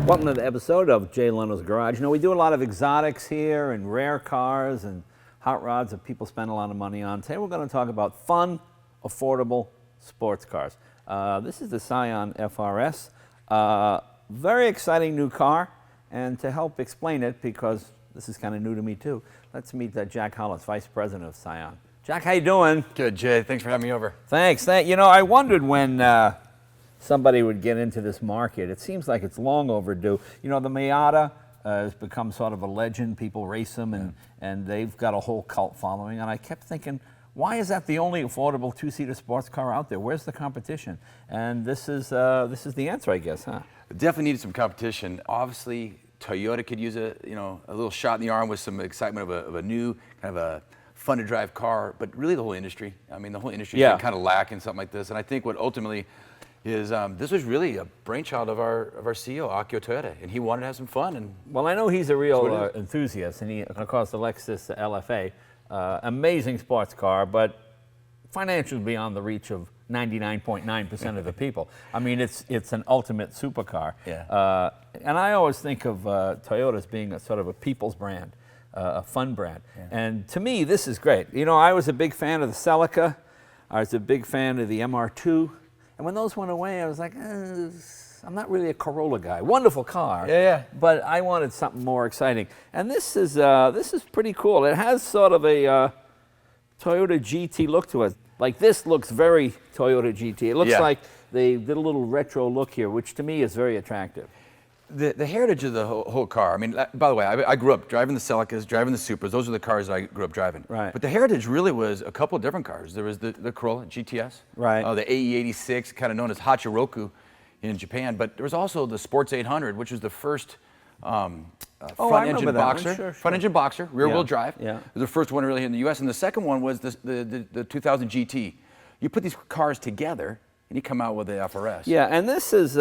Welcome to the episode of Jay Leno's Garage. You know, we do a lot of exotics here and rare cars and hot rods that people spend a lot of money on. Today we're going to talk about fun, affordable sports cars. This is the Scion FR-S. Very exciting new car. And to help explain it, because this is kind of new to me too, let's meet Jack Hollis, Vice President of Scion. Jack, how you doing? Good, Jay. Thanks for having me over. Thanks. You know, I wondered when somebody would get into this market. It seems like it's long overdue. You know, the Miata has become sort of a legend. People race them, and they've got a whole cult following. And I kept thinking, why is that the only affordable two-seater sports car out there? Where's the competition? And this is the answer, I guess, huh? Definitely needed some competition. Obviously, Toyota could use a little shot in the arm with some excitement of a new kind of a fun-to-drive car, but really the whole industry. I mean, the whole industry can kind of lack in something like this. And I think what ultimately is this was really a brainchild of our CEO, Akio Toyoda, and he wanted to have some fun. And well, I know he's a real enthusiast, and he, of course, the Lexus LFA, amazing sports car, but financially beyond the reach of 99.9% of the people. I mean, it's an ultimate supercar. Yeah. And I always think of Toyota as being a sort of a people's brand, a fun brand. Yeah. And to me, this is great. You know, I was a big fan of the Celica. I was a big fan of the MR2. And when those went away, I was like, I'm not really a Corolla guy. Wonderful car, but I wanted something more exciting. And this is pretty cool. It has sort of a Toyota GT look to it. Like, this looks very Toyota GT. It looks like they did a little retro look here, which to me is very attractive. The heritage of the whole car, I mean, by the way, I grew up driving the Celicas, driving the Supras. Those are the cars that I grew up driving. Right. But the heritage really was a couple of different cars. There was the Corolla GTS. Right. The AE86, kind of known as Hachiroku in Japan. But there was also the Sports 800, which was the first front-engine boxer. Sure. Front-engine boxer, rear-wheel drive. Yeah. It was the first one really here in the U.S. And the second one was the 2000 GT. You put these cars together, and you come out with the FR-S. Yeah, and this is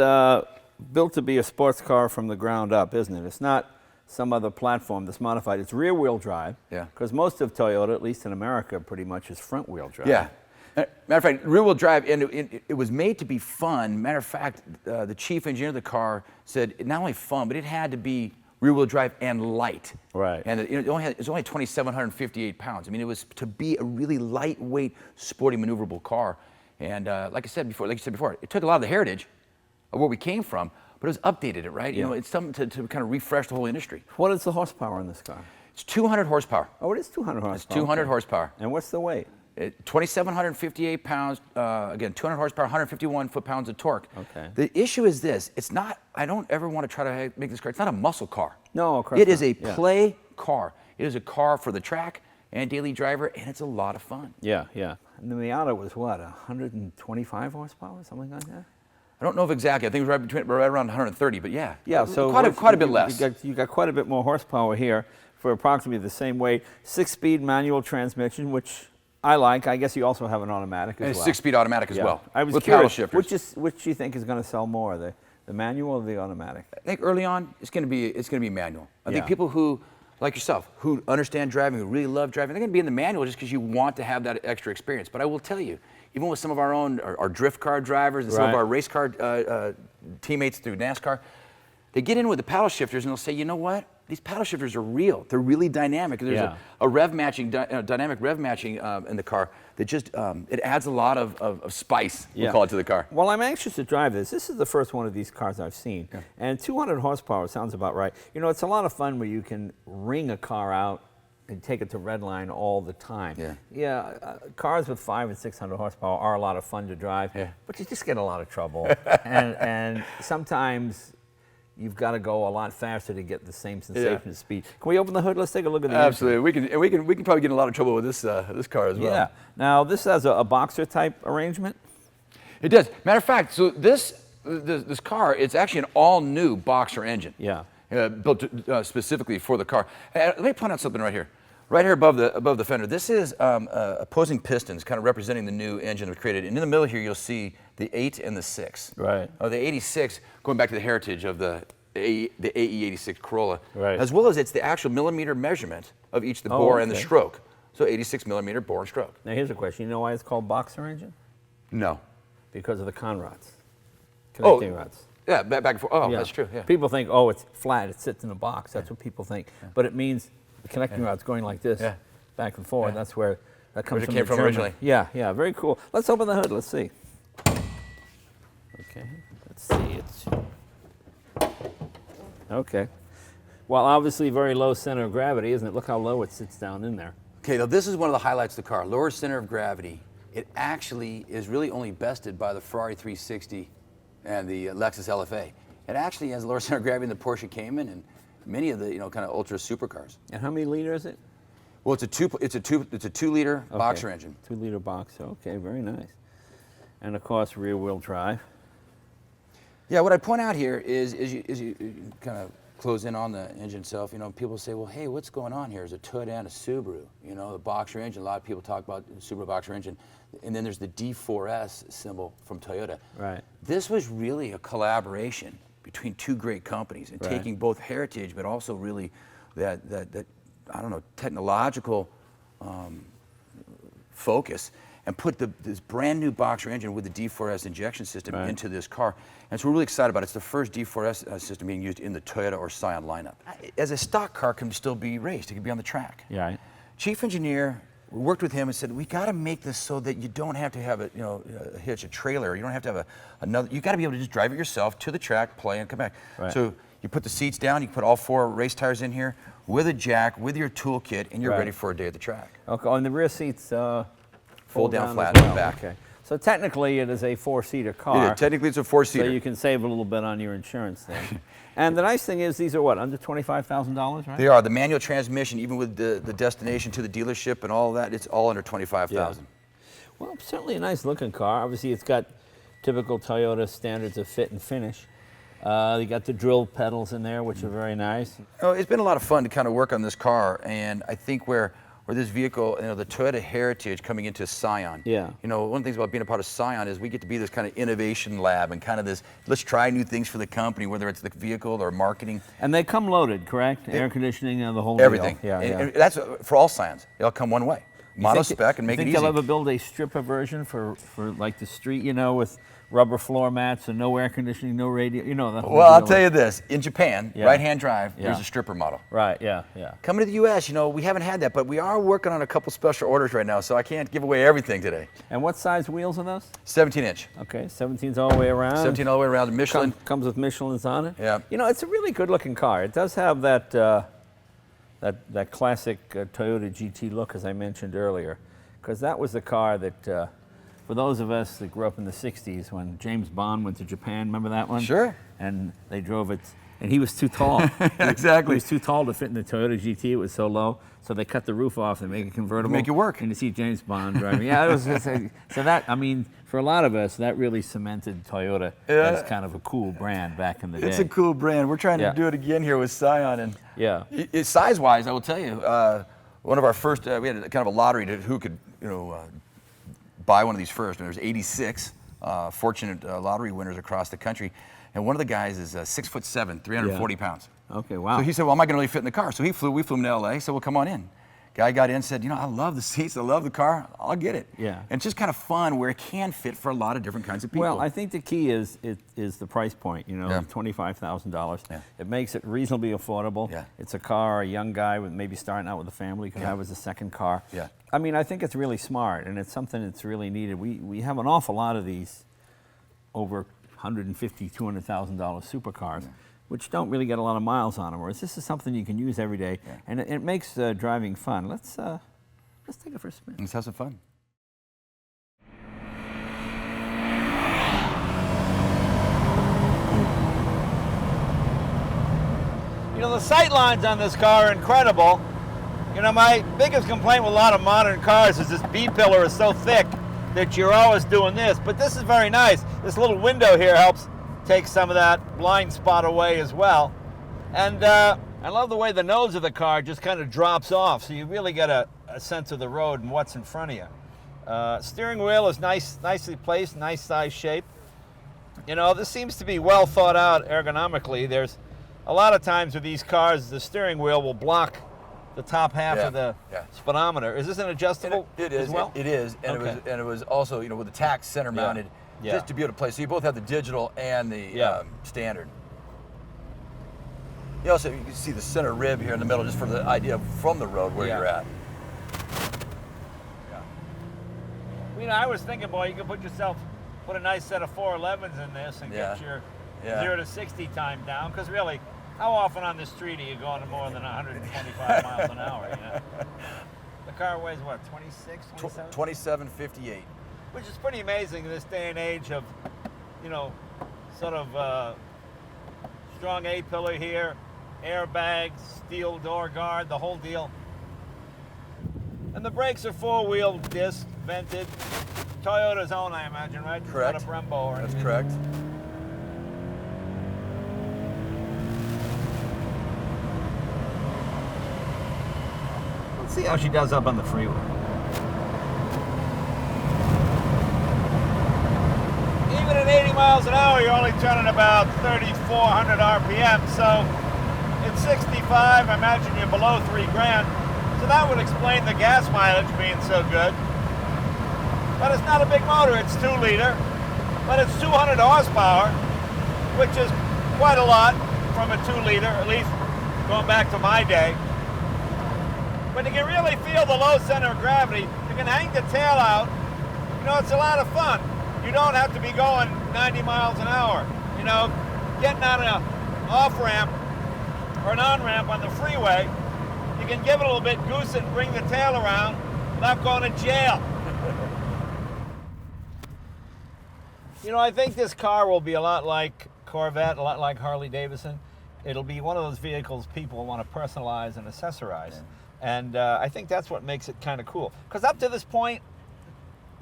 built to be a sports car from the ground up, isn't it? It's not some other platform that's modified. It's rear-wheel drive. Yeah. Because most of Toyota, at least in America, pretty much is front-wheel drive. Yeah. Matter of fact, rear-wheel drive, and it was made to be fun. Matter of fact, the chief engineer of the car said not only fun, but it had to be rear-wheel drive and light. Right. And it was only 2,758 pounds. I mean, it was to be a really lightweight, sporty, maneuverable car. And like you said before, it took a lot of the heritage of where we came from, but it was updated, right? Yeah. You know, it's something to kind of refresh the whole industry. What is the horsepower in this car? It's 200 horsepower. Oh, it is 200 horsepower. It's 200 horsepower. And what's the weight? 2,758 pounds, again, 200 horsepower, 151 foot-pounds of torque. Okay. The issue is this, it's not, I don't ever want to try to make this car, it's not a muscle car. No, of course It is a play car. It is a car for the track and daily driver, and it's a lot of fun. Yeah, yeah. And the Miata was what, 125 horsepower, something like that? I don't know if exactly, I think it was right around 130, but yeah. Yeah, so quite a bit less. You got quite a bit more horsepower here for approximately the same weight. 6-speed manual transmission, which I like. I guess you also have an automatic as well. 6-speed automatic as well. I was with curious, paddle shifters. which do you think is going to sell more, the manual or the automatic? I think early on it's going to be manual. I think people who, like yourself, who understand driving, who really love driving, they're going to be in the manual just because you want to have that extra experience. But I will tell you, even with some of our own, our drift car drivers and some of our race car teammates through NASCAR, they get in with the paddle shifters and they'll say, you know what? These paddle shifters are real. They're really dynamic. There's a rev matching, dynamic rev matching in the car that just, it adds a lot of spice, we'll call it, to the car. Well, I'm anxious to drive this. This is the first one of these cars I've seen. Yeah. And 200 horsepower sounds about right. You know, it's a lot of fun where you can wring a car out and take it to redline all the time. Yeah. Cars with 500 and 600 horsepower are a lot of fun to drive, but you just get a lot of trouble. and sometimes you've got to go a lot faster to get the same sensation of speed. Can we open the hood? Let's take a look at the Absolutely. We can probably get in a lot of trouble with this car as well. Yeah. Now this has a boxer type arrangement. It does. Matter of fact, so this car, it's actually an all new boxer engine. Yeah. Built specifically for the car. Let me point out something right here. Right here above the fender. This is opposing pistons, kind of representing the new engine that was created. And in the middle here, you'll see the 8 and the 6. Right. The 86, going back to the heritage of the AE86 Corolla, right, as well as it's the actual millimeter measurement of each the bore and the stroke. So 86 millimeter bore and stroke. Now here's a question. You know why it's called boxer engine? No. Because of the con rods, connecting rods. Yeah, back and forth. Oh, Yeah. that's true. Yeah. People think, oh, it's flat, it sits in a box. That's what people think. But it means the connecting rod's going like this, back and forth. That's where that comes Where it from. came from originally. Yeah, yeah, very cool. Let's open the hood. Let's see. Okay, let's see. It's okay. Well, obviously very low center of gravity, isn't it? Look how low it sits down in there. Okay, now this is one of the highlights of the car. Lower center of gravity. It actually is really only bested by the Ferrari 360 and the Lexus LFA. It actually has lower center of gravity than the Porsche Cayman and many of the kind of ultra supercars. And how many liter is it? Well, it's a 2-liter boxer engine. 2-liter box. Okay, very nice. And of course, rear wheel drive. Yeah, what I point out here is you kind of close in on the engine itself. People say, well, hey, what's going on here? There's a Toyota and a Subaru. The boxer engine. A lot of people talk about the Subaru boxer engine. And then there's the D4S symbol from Toyota. Right. This was really a collaboration between two great companies and taking both heritage, but also really that I don't know, technological focus, and put this brand new boxer engine with the D4S injection system into this car. And so we're really excited about it. It's the first D4S system being used in the Toyota or Scion lineup. As a stock car can still be raced, it can be on the track. Yeah. Right. Chief engineer, we worked with him and said, we got to make this so that you don't have to have a hitch, a trailer. You don't have to have another. You got to be able to just drive it yourself to the track, play, and come back. Right. So you put the seats down. You put all 4 race tires in here with a jack, with your toolkit, and you're ready for a day at the track. Okay. On the rear seats, fold down flat as in the back. Okay. So technically, it is a 4-seater car. Yeah, technically, it's a 4-seater. So you can save a little bit on your insurance there. And the nice thing is, these are what, under $25,000, right? They are. The manual transmission, even with the destination to the dealership and all of that, it's all under $25,000. Yeah. Well, certainly a nice looking car. Obviously, it's got typical Toyota standards of fit and finish. You got the drill pedals in there, which are very nice. It's been a lot of fun to kind of work on this car, and I think where this vehicle, the Toyota heritage coming into Scion. Yeah. One of the things about being a part of Scion is we get to be this kind of innovation lab and kind of this, let's try new things for the company, whether it's the vehicle or marketing. And they come loaded, correct? Air conditioning and the whole Everything. deal. Yeah, and that's for all Scions. They all come one way. Mono-spec and make it easy. Think they'll ever build a stripper version for like the street, with rubber floor mats and no air conditioning, no radio, the whole Well, I'll deal. tell you this. In Japan, right-hand drive, there's a stripper model. Right, yeah, yeah. Coming to the U.S., we haven't had that, but we are working on a couple special orders right now, so I can't give away everything today. And what size wheels are those? 17-inch. Okay, 17's all the way around. 17 all the way around. The Michelin. Comes with Michelin's on it. Yeah. It's a really good-looking car. It does have that that classic Toyota GT look, as I mentioned earlier, because that was the car that, for those of us that grew up in the 60s, when James Bond went to Japan, remember that one? Sure. And they drove it, and he was too tall. Exactly. He was too tall to fit in the Toyota GT. It was so low. So they cut the roof off and make it convertible. Make it work. And you see James Bond driving. Yeah, it was just so that, for a lot of us, that really cemented Toyota as kind of a cool brand back in the day. It's a cool brand. We're trying to do it again here with Scion. And size-wise, I will tell you, one of our first, we had kind of a lottery to who could, buy one of these first. And there's 86 fortunate lottery winners across the country. And one of the guys is 6'7", 340 pounds. Okay, wow. So he said, well, am I going to really fit in the car? So we flew him to L.A., so we'll come on in. Guy got in, said, I love the seats, I love the car, I'll get it. Yeah. And it's just kind of fun where it can fit for a lot of different kinds of people. Well, I think the key is the price point, $25,000. Yeah. It makes it reasonably affordable. Yeah. It's a car a young guy with maybe starting out with a family could have as a second car. Yeah. I think it's really smart, and it's something that's really needed. We have an awful lot of these over $150,000, $200,000 supercars, which don't really get a lot of miles on them. Whereas this is something you can use every day, and it makes driving fun. Let's take it for a spin. Let's have some fun. The sight lines on this car are incredible. My biggest complaint with a lot of modern cars is this B-pillar is so thick that you're always doing this, but this is very nice. This little window here helps take some of that blind spot away as well. And I love the way the nose of the car just kind of drops off, so you really get a sense of the road and what's in front of you. Steering wheel is nicely placed, nice size shape. This seems to be well thought out ergonomically. There's a lot of times with these cars, the steering wheel will block the top half of the speedometer. Is this an adjustable It is. as well? It is, and it was also, with the tach center mounted, Yeah. Just to be able to play. So you both have the digital and the standard. You also, you can see the center rib here in the middle, just for the idea of from the road where you're at. You know, I was thinking, boy, you could put a nice set of 411s in this and get your 0 to 60 time down. Because really, how often on the street are you going to more than 125 miles an hour? You know? The car weighs what, 26, 27? 27.58. Which is pretty amazing in this day and age of, you know, sort of strong A-pillar here, airbags, steel door guard, the whole deal. And the brakes are 4-wheel disc, vented. Toyota's own, I imagine, right? Correct. It's not a Brembo or anything. That's correct. Let's see how she does up on the freeway. Even at 80 miles an hour, you're only turning about 3,400 RPM. So at 65, I imagine you're below 3 grand. So that would explain the gas mileage being so good. But it's not a big motor, it's 2 liter, but it's 200 horsepower, which is quite a lot from a 2 liter, at least going back to my day. When you can really feel the low center of gravity, you can hang the tail out. You know, it's a lot of fun. You don't have to be going 90 miles an hour. You know, getting on an off-ramp or an on-ramp on the freeway, you can give it a little bit, goose it, and bring the tail around without going to jail. You know, I think this car will be a lot like Corvette, a lot like Harley Davidson. It'll be one of those vehicles people want to personalize and accessorize. And I think that's what makes it kind of cool. Because up to this point,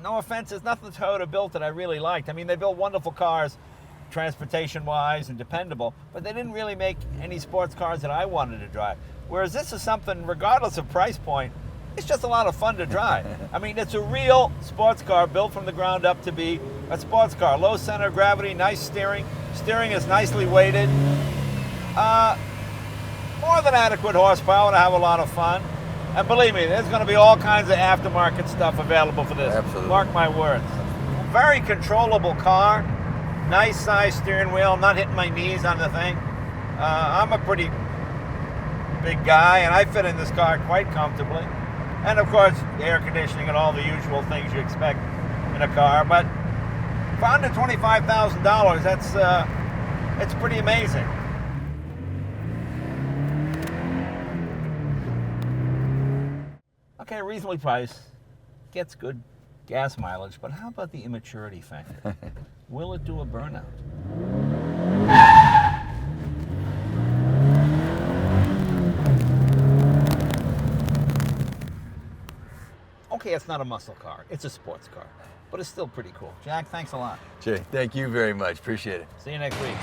no offense, there's nothing Toyota built that I really liked. I mean, they built wonderful cars, transportation-wise and dependable, but they didn't really make any sports cars that I wanted to drive. Whereas this is something, regardless of price point, it's just a lot of fun to drive. I mean, it's a real sports car built from the ground up to be a sports car. Low center of gravity, nice steering. Steering is nicely weighted. More than adequate horsepower to have a lot of fun. And believe me, there's going to be all kinds of aftermarket stuff available for this. Absolutely. Mark my words. Very controllable car. Nice size steering wheel. I'm not hitting my knees on the thing. I'm a pretty big guy, and I fit in this car quite comfortably. And of course, air conditioning and all the usual things you expect in a car. But for under $25,000, it's pretty amazing. Okay, reasonably priced, gets good gas mileage, but how about the immaturity factor? Will it do a burnout? Okay, it's not a muscle car, it's a sports car, but it's still pretty cool. Jack, thanks a lot. Jay, thank you very much. Appreciate it. See you next week.